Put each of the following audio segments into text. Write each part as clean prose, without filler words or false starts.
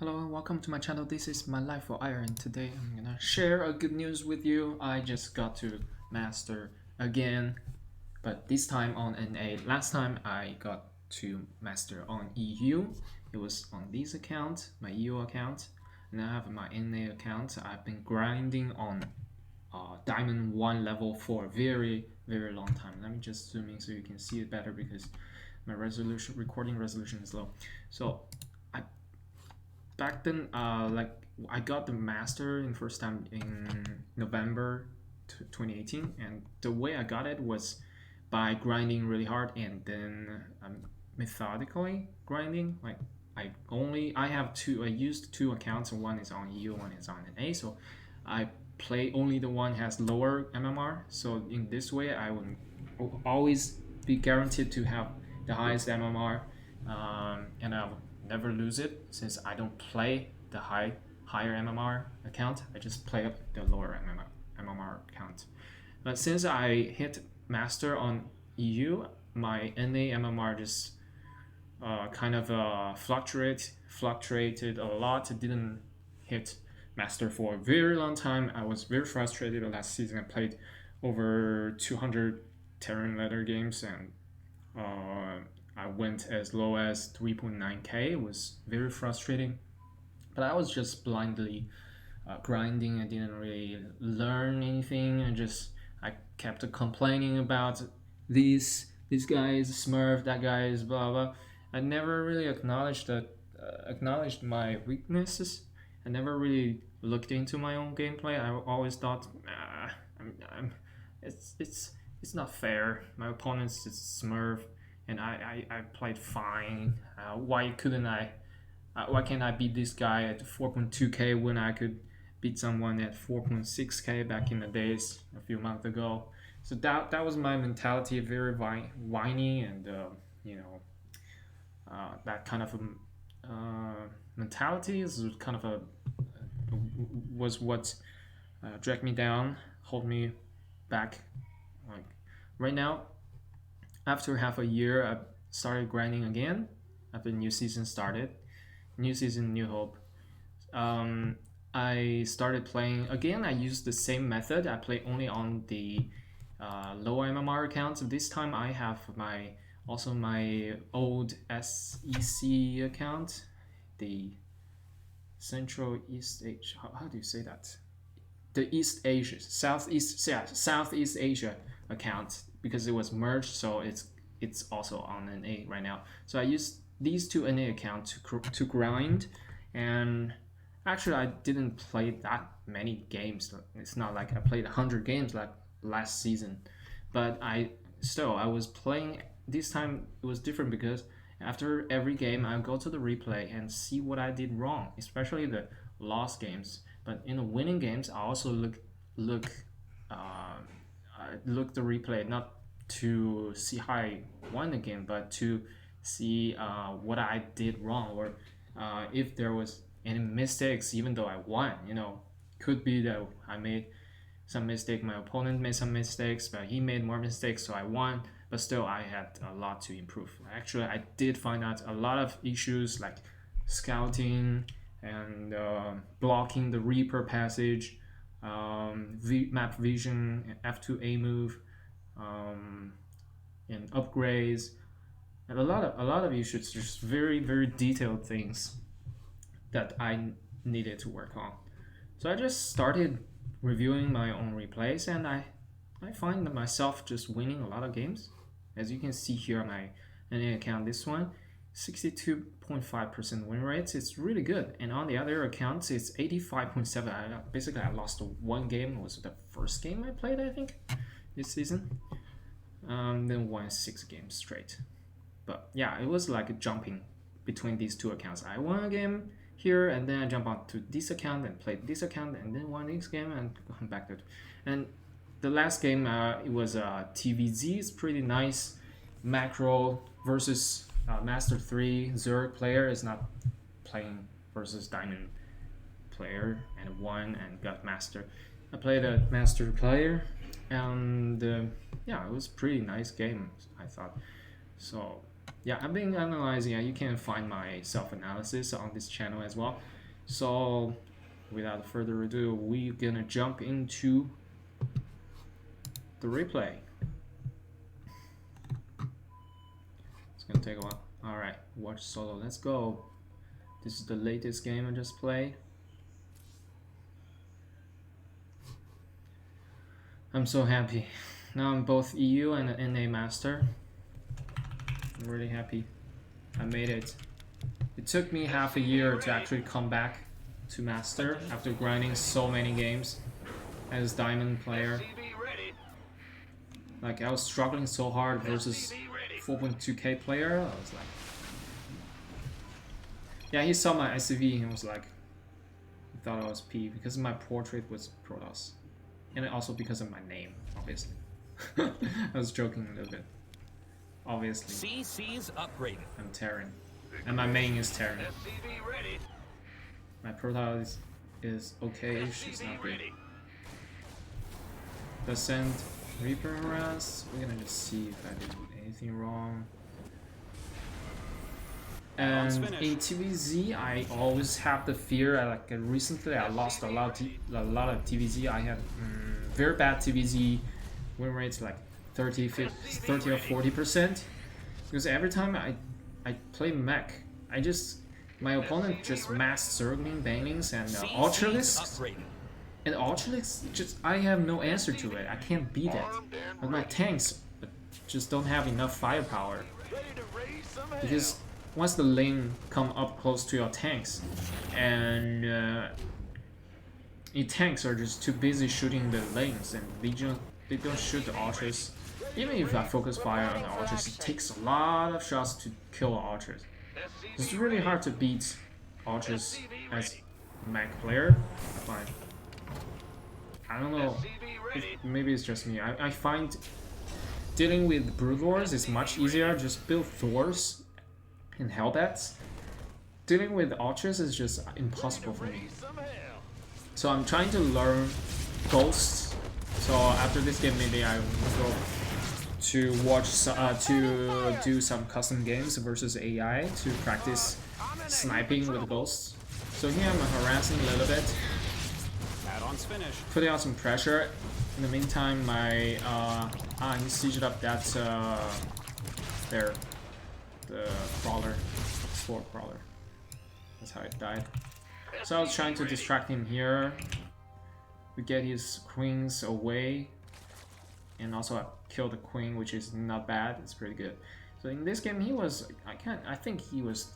Hello and welcome to my channel. This is MyLifeFrAiur, and today I'm gonna share a good news with you. I just got to master again, but this time on NA. Last time I got to master on EU. It was on this account, my EU account, and I have my NA account. I've been grinding on Diamond 1 level for a very long time. Let me just zoom in so you can see it better because my recording resolution is low. So back then, I got the master in first time in November 2018, and the way I got it was by grinding really hard and then methodically grinding. Like I used two accounts, and one is on EU, one is on NA. So I play only the one has lower MMR. So in this way, I would always be guaranteed to have the highest MMR, and I'll never lose it since I don't play the higher MMR account. I just play the lower MMR account. But since I hit master on EU, my NA MMR just fluctuated a lot. It didn't hit master for a very long time. I was very frustrated. Last season I played over 200 Terran ladder games, and I went as low as 3.9k. It was very frustrating, but I was just blindly grinding. I didn't really learn anything. I kept complaining about this guy is Smurf, that guy is blah blah. I never really acknowledged my weaknesses. I never really looked into my own gameplay. I always thought, it's not fair. My opponent's is Smurf, and I played fine. Why can't I beat this guy at 4.2k when I could beat someone at 4.6k back in the days a few months ago? So that was my mentality, very whiny, and that kind of mentality was what dragged me down, hold me back. Like right now, after half a year, I started grinding again. After the new season started, new season, new hope. I started playing again. I used the same method. I play only on the low MMR accounts. This time I have my old SEC account, the Central East Asia. How do you say that? The East Asia, Southeast Asia account, because it was merged, so it's also on NA right now. So I use these two NA accounts to grind, and actually I didn't play that many games. It's not like I played 100 games like last season, but I was playing. This time it was different because after every game I go to the replay and see what I did wrong, especially the lost games. But in the winning games, I also look the replay, not to see how I won the game, but to see what I did wrong, or if there was any mistakes. Even though I won, could be that I made some mistake, my opponent made some mistakes, but he made more mistakes, so I won. But still, I had a lot to improve. Actually, I did find out a lot of issues like scouting and blocking the Reaper passage, map vision, F2A move, and upgrades, and a lot of issues. Just very detailed things that I needed to work on. So I just started reviewing my own replays, and I find myself just winning a lot of games. As you can see here on my NA account, this one, 62.5% win rates. It's really good. And on the other accounts, it's 85.7. Basically, I lost one game. It was the first game I played, I think, this season. Then won 6 games straight. But yeah, it was like jumping between these two accounts. I won a game here, and then I jump on to this account and played this account, and then won this game and come back to it. And the last game, it was TvZ. It's pretty nice. Macro versus Master 3 Zerg player is not playing versus Diamond player, and won and got Master. I played a Master player, and yeah, it was pretty nice game, I thought. So yeah, I've been analyzing. You can find my self-analysis on this channel as well. So without further ado, we're gonna jump into the replay. It's gonna take a while. Alright, watch solo, let's go. This is the latest game I just played. I'm so happy. Now I'm both EU and an NA master. I'm really happy. I made it. It took me half a year to actually come back to master after grinding so many games as diamond player. Like I was struggling so hard versus 4.2k player. I was like, yeah, he saw my SCV and was like, he thought I was P because my portrait was Protoss, and also because of my name, obviously. I was joking a little bit. Obviously, CC's upgraded. I'm Terran, and my main is Terran. My Protoss is okay-ish, it's not good. Descent, Reaper harass. We're gonna just see if I did anything wrong. And in TvZ, I always have the fear. Recently, I lost a lot of TvZ. I had very bad TvZ win rates, like 30 or 40%. Because every time I play mech, my opponent just mass circling banglings and ultralisks. And ultralisks, I have no answer to it. I can't beat it. But my tanks just don't have enough firepower. Because once the lane come up close to your tanks, and your tanks are just too busy shooting the lanes, and they don't shoot the archers. Even if I focus fire on the archers, it takes a lot of shots to kill archers. It's really hard to beat archers as a mech player. I don't know. Maybe it's just me. I find dealing with Brood Lords is much easier. Just build Thors and Hellbats. Dealing with archers is just impossible for me. So I'm trying to learn Ghosts. So after this game, maybe I will go to watch to do some custom games versus AI to practice sniping with Ghosts. So here I'm harassing a little bit, putting out some pressure. In the meantime, my he sieged up that there. The crawler, sport crawler. That's how it died. So I was trying to distract him here. We get his queens away, and also I killed the queen, which is not bad. It's pretty good. So in this game, he was I think he was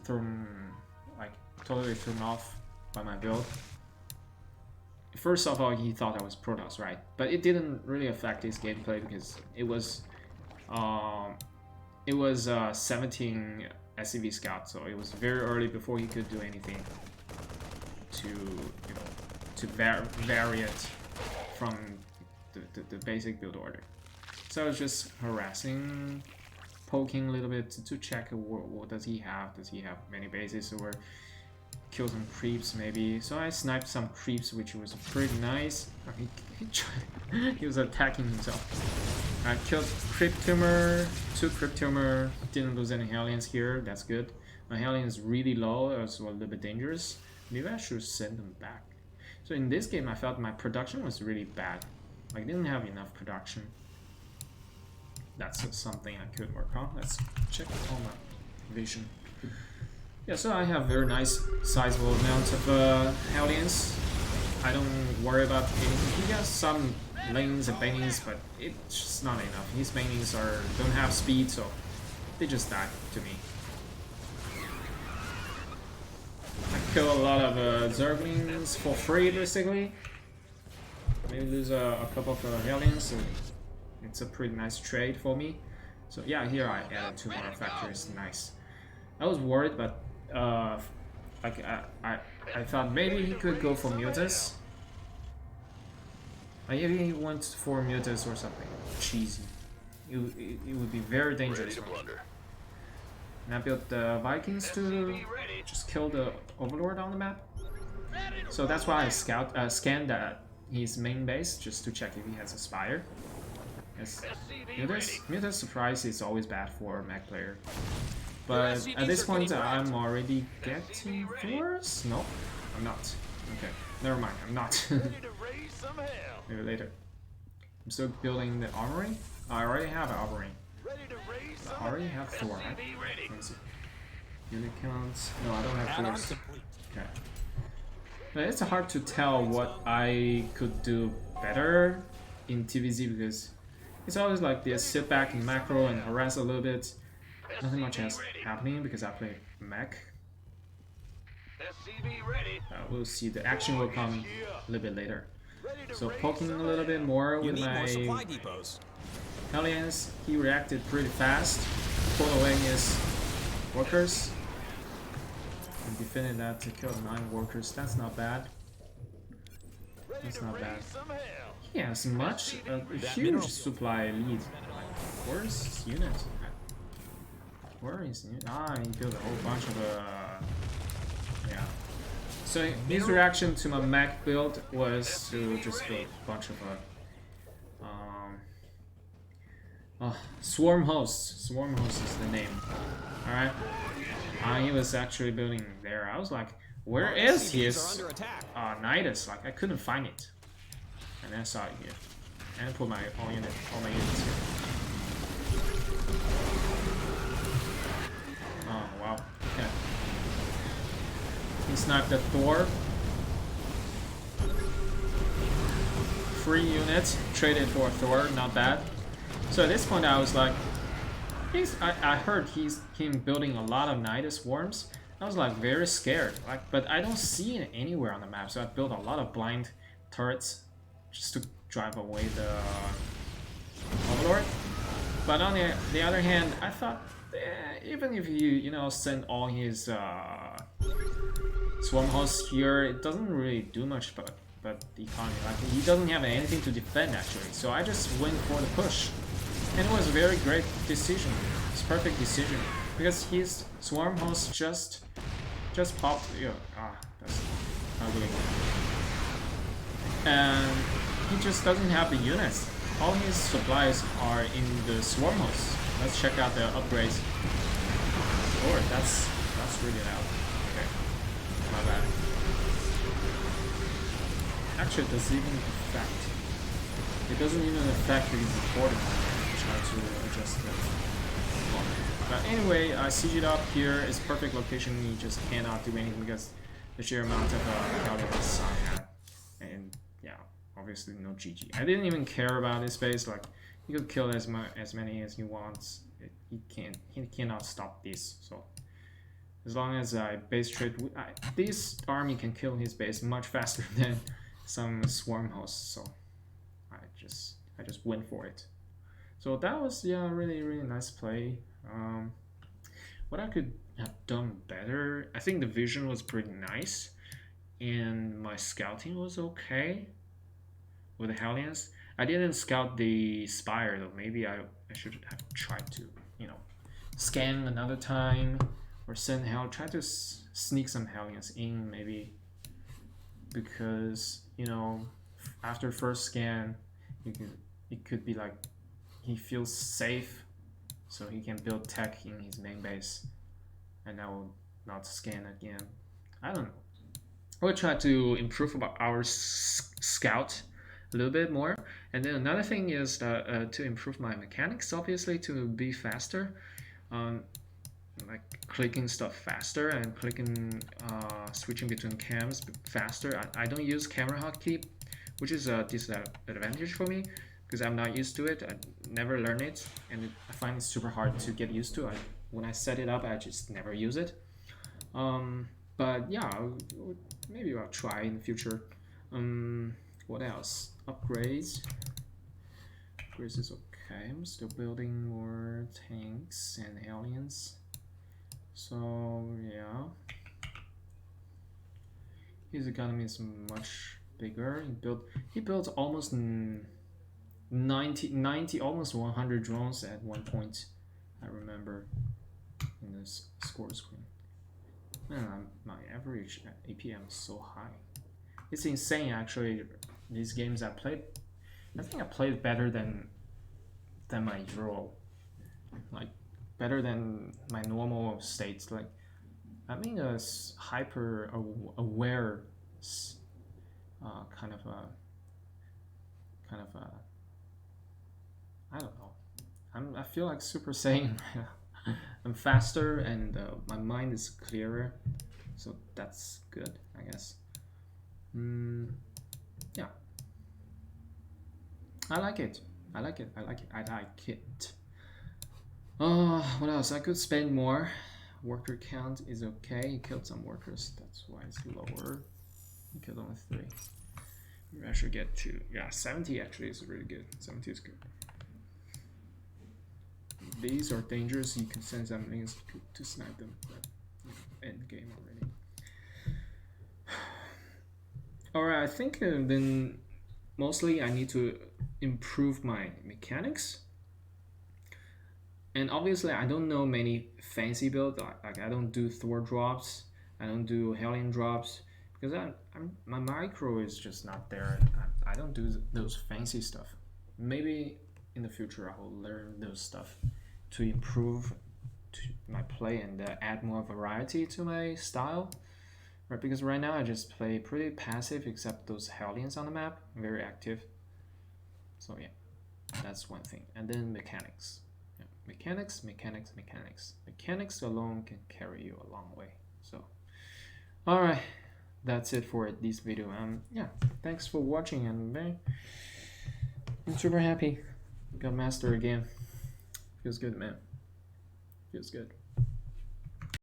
totally thrown off by my build. First of all, he thought I was Protoss, right? But it didn't really affect his gameplay because it was 17 SCV scout, so it was very early before he could do anything to vary it from the basic build order. So I was just harassing, poking a little bit to check what does he have. Does he have many bases, or kill some creeps maybe? So I sniped some creeps, which was pretty nice. He was attacking himself. I killed Crypt Tumor, 2 Crypt Tumor, didn't lose any Hellions here, that's good. My Hellion is really low, so a little bit dangerous. Maybe I should send them back. So in this game I felt my production was really bad. I didn't have enough production. That's something I could work on. Let's check all my vision. Yeah, so I have very nice sizable amount of Hellions. I don't worry about anything. He has some lanes and banings, but it's just not enough. His banings don't have speed, so they just die to me. I kill a lot of Zerglings for free, basically. Maybe lose a couple of Hellions, so it's a pretty nice trade for me. So yeah, here I added 2 more factories. Nice. I was worried, but I thought maybe he could go for Mutas. Maybe he went for Mutas or something cheesy. It would be very dangerous for me. And I built the Vikings to just kill the Overlord on the map. So that's why I scanned his main base just to check if he has a Spire. Yes. Mutas surprise is always bad for a mech player. But at this point, I'm already getting Thors? No, I'm not. Okay, never mind, I'm not. Maybe later. I'm still building the armory. I already have an armory. I already have Thor, right? Let me see. Unit counts. No, I don't have Thors. Okay. But it's hard to tell what I could do better in TvZ because it's always like this sit back in macro and harass a little bit. Nothing much else happening because I play mech. We'll see, the action will come a little bit later. So poking a little bit more with my Hellions, he reacted pretty fast, pulled away his workers, and defended that to kill 9 workers. That's not bad. That's not bad. He has a huge supply lead. Like, where's his unit? Where is he? Ah, he built a whole bunch of yeah. So his reaction to my mech build was to just build a bunch of swarm hosts. Swarm host is the name. All right. He was actually building there. I was like, where is his Nidus? Like I couldn't find it, and then I saw it here, and I put all my units here. Oh wow. Okay. He sniped the Thor. 3 units traded for Thor, not bad. So at this point I was like, I heard him building a lot of Nidus swarms. I was like very scared, like, but I don't see it anywhere on the map. So I built a lot of blind turrets just to drive away the Overlord. But on the other hand, I thought even if you send all his swarm hosts here, it doesn't really do much but the economy. Like he doesn't have anything to defend actually. So I just went for the push. And it was a very great decision. It's perfect decision. Because his swarm host just popped. That's ugly. And he just doesn't have the units. All his supplies are in the swarm host. Let's check out the upgrades. Oh, that's really loud. Okay. My bad. Actually, it doesn't even affect. It doesn't even affect the recording. Try to adjust it. But anyway, I sieged up here. It's perfect location. You just cannot do anything because the sheer amount of Hellions I had. And yeah, obviously no GG. I didn't even care about this base. Like you could kill as many as you want. He cannot stop this. So as long as I base trade, this army can kill his base much faster than some swarm hosts. So I just went for it. So that was really nice play. What I could have done better, I think the vision was pretty nice, and my scouting was okay with the Hellions. I didn't scout the Spire though. Maybe I should have tried to scan another time or try to sneak some Hellions in maybe, because after first scan it could be like he feels safe, so he can build tech in his main base, and I will not scan again. I don't know. We'll try to improve our scout a little bit more. And then another thing is to improve my mechanics, obviously, to be faster. Like clicking stuff faster and switching between cams faster. I don't use camera hotkey, which is a disadvantage for me because I'm not used to it. I never learned it, and I find it super hard to get used to. When I set it up, I just never use it. But yeah, maybe I'll try in the future. What else? Upgrades. Upgrades is okay. I'm still building more tanks and aliens. So yeah, his economy is much bigger. He built almost 90, almost 100 drones at one point. I remember in this score screen. Man, my average APM is so high. It's insane actually. These games I played, I think I played better than my Euro. Like better than my normal states. Like I'm in a hyper aware kind of a I don't know. I feel like Super Saiyan. I'm faster and my mind is clearer, so that's good, I guess. Yeah, I like it. I like it. I like it. I like it. What else? I could spend more. Worker count is okay. He killed some workers. That's why it's lower. He killed only 3. Maybe I should get 2. Yeah, 70 actually is really good. 70 is good. These are dangerous. You can send some minions to snipe them. But, end game already. Alright, I think then mostly I need to improve my mechanics. And obviously I don't know many fancy builds. Like I don't do Thor drops. I don't do Hellion drops because my micro is just not there. I don't do those fancy stuff. Maybe in the future I will learn those stuff to improve my play and add more variety to my style. Right, because right now I just play pretty passive except those Hellions on the map, very active. So yeah, that's one thing. And then mechanics. Yeah, mechanics. Mechanics alone can carry you a long way. So, alright, that's it for this video. Yeah, thanks for watching and I'm super happy. Got master again. Feels good, man. Feels good.